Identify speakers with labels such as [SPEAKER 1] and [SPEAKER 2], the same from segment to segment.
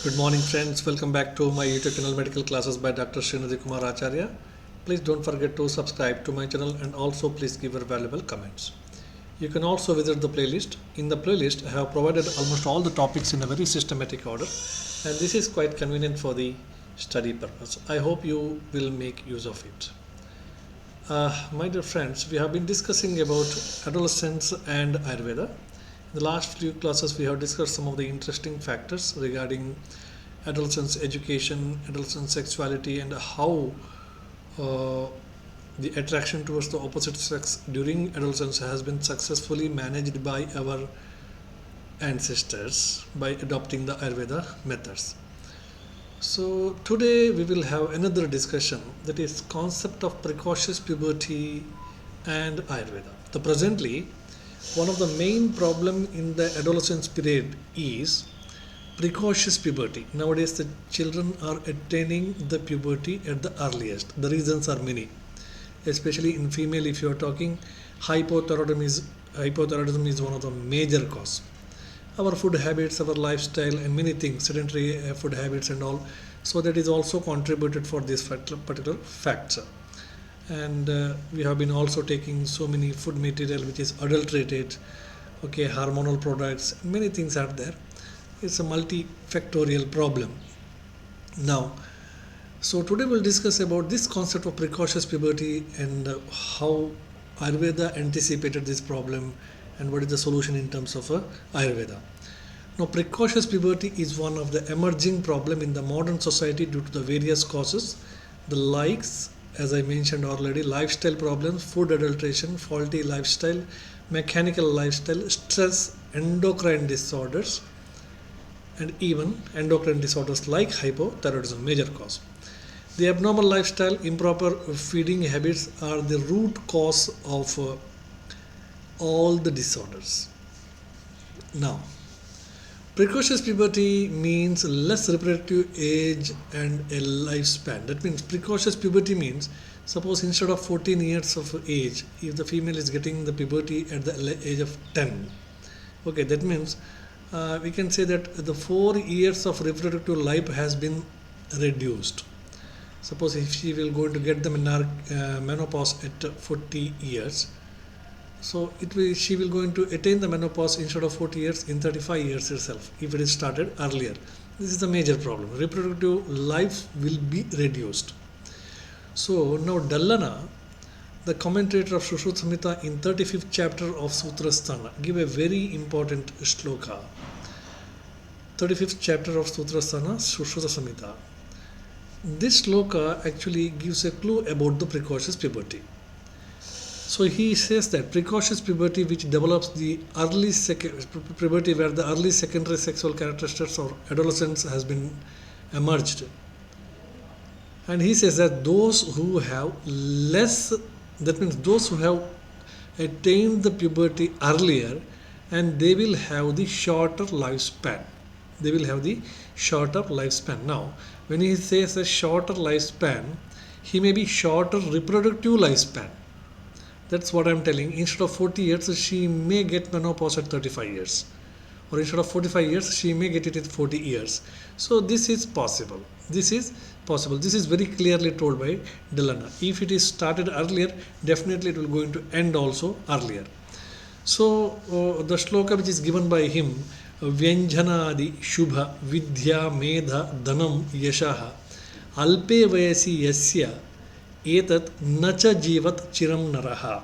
[SPEAKER 1] Good morning, friends. Welcome back to my YouTube channel Medical Classes by Dr. Srinidhi Kumar Acharya. Please don't forget to subscribe to my channel and also please give your valuable comments. You can also visit the playlist. In the playlist, I have provided almost all the topics in a very systematic order, and this is quite convenient for the study purpose. I hope you will make use of it. My dear friends, we have been discussing about adolescence and Ayurveda. In the last few classes, we have discussed some of the interesting factors regarding adolescence education, adolescent sexuality, and how the attraction towards the opposite sex during adolescence has been successfully managed by our ancestors by adopting the Ayurveda methods. So today we will have another discussion, that is concept of precocious puberty and Ayurveda. So presently, one of the main problem in the adolescence period is precocious puberty. Nowadays, the children are attaining the puberty at the earliest. The reasons are many, especially in female. If you are talking, hypothyroidism is one of the major cause. Our food habits, our lifestyle, and many things, sedentary food habits and all. So that is also contributed for this particular factor. And we have been also taking so many food material which is adulterated, hormonal products, many things are there. It's a multifactorial problem. Now, so today we'll discuss about this concept of precocious puberty and how Ayurveda anticipated this problem and what is the solution in terms of Ayurveda. Now, precocious puberty is one of the emerging problem in the modern society due to the various causes, the likes, as I mentioned already, lifestyle problems, food adulteration, faulty lifestyle, mechanical lifestyle, stress, endocrine disorders, and even endocrine disorders like hypothyroidism, major cause. The abnormal lifestyle, improper feeding habits are the root cause of all the disorders. Now, precocious puberty means less reproductive age and a lifespan. That means precocious puberty means, suppose instead of 14 years of age, if the female is getting the puberty at the age of 10, that means we can say that the 4 years of reproductive life has been reduced. Suppose if she will go to get the menopause at 40 years, so she will going to attain the menopause instead of 40 years in 35 years itself if it is started earlier. This is the major problem. Reproductive life will be reduced. So now Dallana, the commentator of Sushruta Samhita in 35th chapter of Sutrasthana, give a very important shloka. 35th chapter of Sutrasthana, Sushruta Samhita. This shloka actually gives a clue about the precocious puberty. So he says that precocious puberty, which develops the early puberty where the early secondary sexual characteristics of adolescence has been emerged. And he says that those who have less, that means those who have attained the puberty earlier, and they will have the shorter lifespan. They will have the shorter lifespan. Now, when he says a shorter lifespan, he may be shorter reproductive lifespan. That's what I'm telling. Instead of 40 years, she may get menopause at 35 years. Or instead of 45 years, she may get it at 40 years. So this is possible. This is possible. This is very clearly told by Dallana. If it is started earlier, definitely it will going to end also earlier. So the shloka which is given by him, Vyanjanadi Shubha Vidya Medha Dhanam Yashaha Alpe Vayasi Yasya Etat Nacha Jivat Chiram Naraha.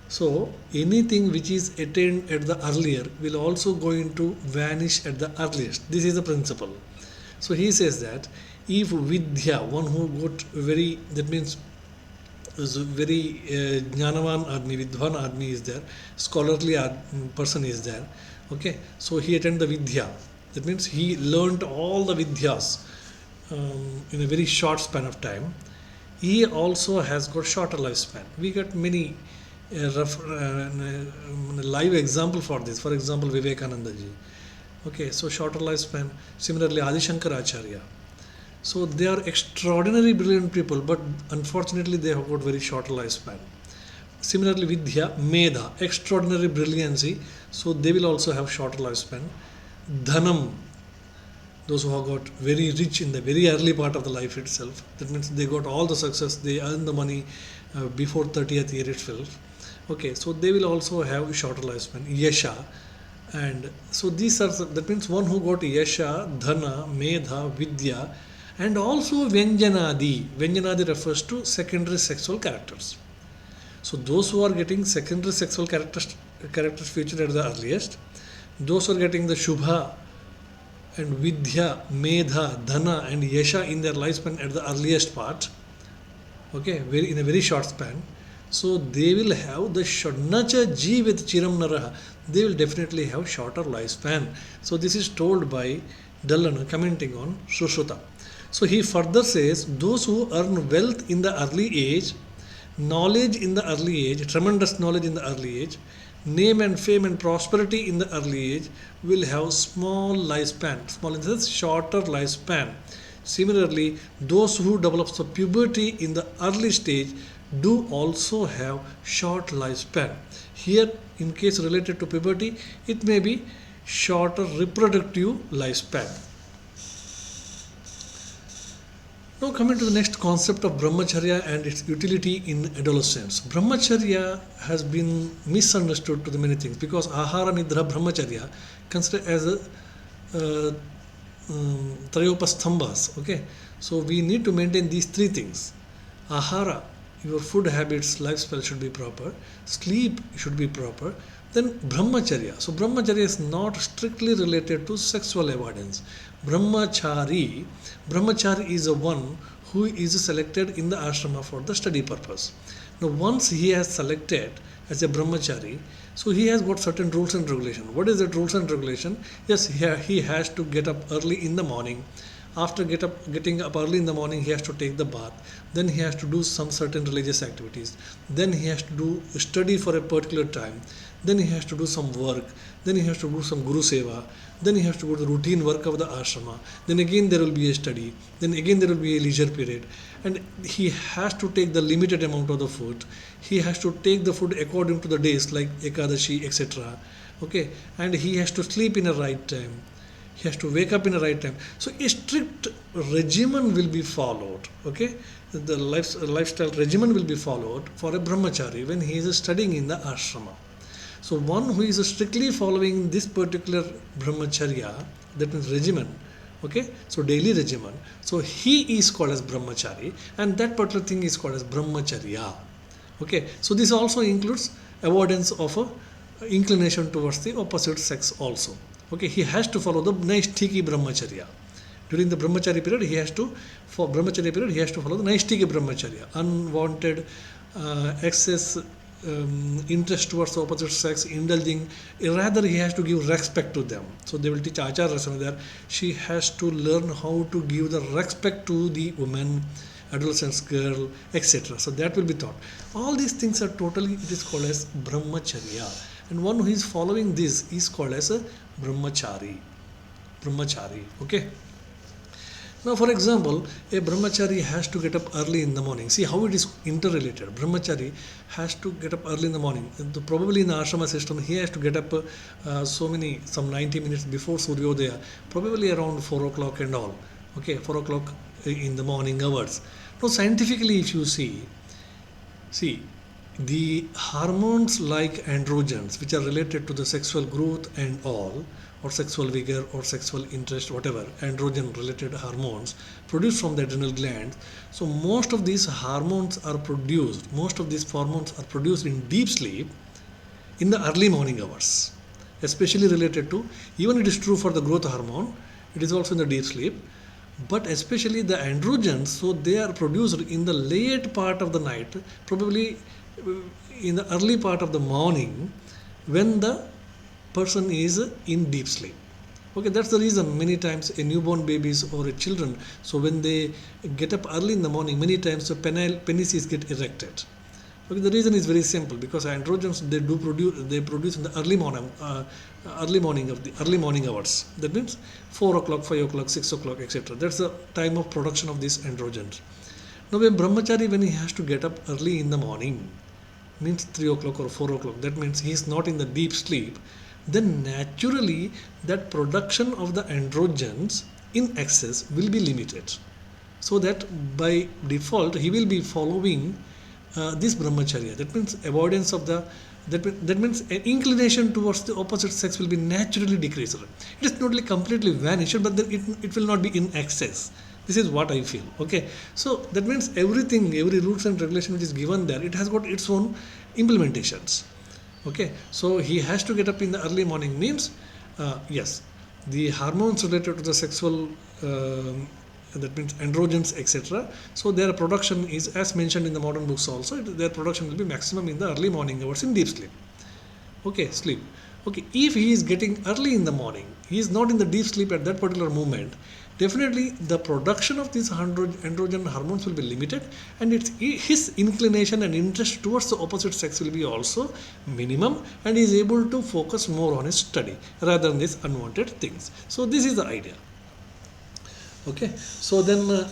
[SPEAKER 1] So anything which is attained at the earlier will also going to vanish at the earliest. This is the principle. So he says that if Vidya, one who got very, that means very Jnanavan Admi, Vidwan Admi is there, scholarly person is there. So he attended the Vidya. That means he learned all the Vidyas in a very short span of time. He also has got shorter lifespan. We got many live example for this. For example, Vivekananda ji. So shorter lifespan. Similarly, Adi Shankar Acharya. So they are extraordinary brilliant people, but unfortunately they have got very short lifespan. Similarly, Vidya, Medha, extraordinary brilliancy, so they will also have shorter lifespan. Dhanam, those who have got very rich in the very early part of the life itself. That means they got all the success, they earn the money before 30th year itself. Okay, so they will also have shorter lifespan, yasha. And so these are, that means one who got yasha, dhana, medha, vidya, and also vyanjanadi. Vyanjanadi refers to secondary sexual characters. So those who are getting secondary sexual characters featured at the earliest, those who are getting the shubha and vidya, medha, dhana, and yasha in their lifespan at the earliest part, okay, very in a very short span. So they will have the Shadnacha Jeevet Chiram Naraha. They will definitely have shorter lifespan. So this is told by Dallana commenting on Sushruta. So he further says, those who earn wealth in the early age, knowledge in the early age, tremendous knowledge in the early age, name and fame and prosperity in the early age will have small lifespan. Small in the sense shorter lifespan. Similarly, those who develop the puberty in the early stage do also have short lifespan. Here, in case related to puberty, it may be shorter reproductive lifespan. Now coming to the next concept of Brahmacharya and its utility in adolescence. Brahmacharya has been misunderstood to the many things because Ahara Nidra Brahmacharya considered as a Trayopasthambhas. Okay, so we need to maintain these three things. Ahara, your food habits, lifestyle should be proper, sleep should be proper, then Brahmacharya. So Brahmacharya is not strictly related to sexual avoidance. Brahmachari is the one who is selected in the ashrama for the study purpose. Now once he has selected as a Brahmachari, so he has got certain rules and regulation. What is that rules and regulation? Yes, he has to get up early in the morning. After getting up early in the morning, he has to take the bath. Then he has to do some certain religious activities. Then he has to do study for a particular time. Then he has to do some work. Then he has to do some Guru Seva. Then he has to go to the routine work of the ashrama. Then again there will be a study. Then again there will be a leisure period. And he has to take the limited amount of the food. He has to take the food according to the days like Ekadashi, etc. Okay, and he has to sleep in a right time. He has to wake up in the right time. So a strict regimen will be followed. Okay, the lifestyle regimen will be followed for a brahmachari when he is studying in the ashrama. So one who is strictly following this particular brahmacharya, that means regimen, okay, so daily regimen, so he is called as brahmachari, and that particular thing is called as brahmacharya. Okay, so this also includes avoidance of a inclination towards the opposite sex also. Okay, he has to follow the Naishtiki Brahmacharya. During the Brahmachari period, he has to follow the Naishtiki Brahmacharya. Unwanted excess interest towards the opposite sex, indulging. Rather, he has to give respect to them. So they will teach Achar Rasana there. She has to learn how to give the respect to the woman, adolescent girl, etc. So that will be taught. All these things are totally, it is called as Brahmacharya. And one who is following this is called as a Brahmachari. Okay. Now, for example, a Brahmachari has to get up early in the morning. See how it is interrelated. Brahmachari has to get up early in the morning. Probably in the ashrama system, he has to get up some 90 minutes before Suryodaya, probably around 4 o'clock and all. Okay, 4 o'clock in the morning hours. Now, scientifically, if you see, the hormones like androgens, which are related to the sexual growth and all, or sexual vigor or sexual interest, whatever, androgen related hormones produced from the adrenal glands. So most of these hormones are produced in deep sleep in the early morning hours, especially related to, even it is true for the growth hormone, it is also in the deep sleep, but especially the androgens, so they are produced in the late part of the night, probably in the early part of the morning when the person is in deep sleep. Okay, that's the reason many times a newborn babies or a children, so when they get up early in the morning, many times the penises get erected. Okay, the reason is very simple, because androgens they produce in the early morning hours. That means 4 o'clock, 5 o'clock, 6 o'clock, etc. That's the time of production of these androgens. Now, when brahmachari, when he has to get up early in the morning, means 3 o'clock or 4 o'clock, that means he is not in the deep sleep, then naturally that production of the androgens in excess will be limited, so that by default he will be following this brahmacharya. That means avoidance of the, that means an inclination towards the opposite sex will be naturally decreased. It is not really completely vanished, but then it will not be in excess. This is what I feel. Okay, so that means everything, every rules and regulation which is given there, it has got its own implementations. Okay, so he has to get up in the early morning means yes, the hormones related to the sexual that means androgens, etc. So their production is, as mentioned in the modern books also, their production will be maximum in the early morning hours in deep sleep. Okay, sleep. Okay, if he is getting early in the morning, he is not in the deep sleep at that particular moment, definitely the production of these androgen hormones will be limited, and his inclination and interest towards the opposite sex will be also minimum, and he is able to focus more on his study rather than these unwanted things. So this is the idea. Okay, so then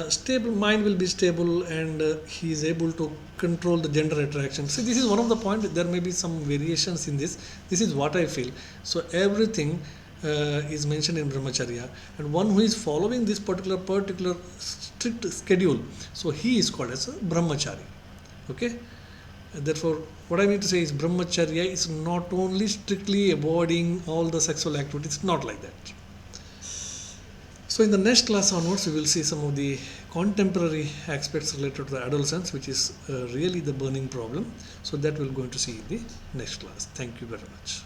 [SPEAKER 1] stable mind will be stable, and he is able to control the gender attraction. See, this is one of the point. There may be some variations in this. This is what I feel. So everything is mentioned in brahmacharya, and one who is following this particular strict schedule, so he is called as a brahmachari. Okay, therefore what I mean to say is brahmacharya is not only strictly avoiding all the sexual activities, not like that. So in the next class onwards, we will see some of the contemporary aspects related to the adolescence, which is really the burning problem. So that we're going to see in the next class. Thank you very much.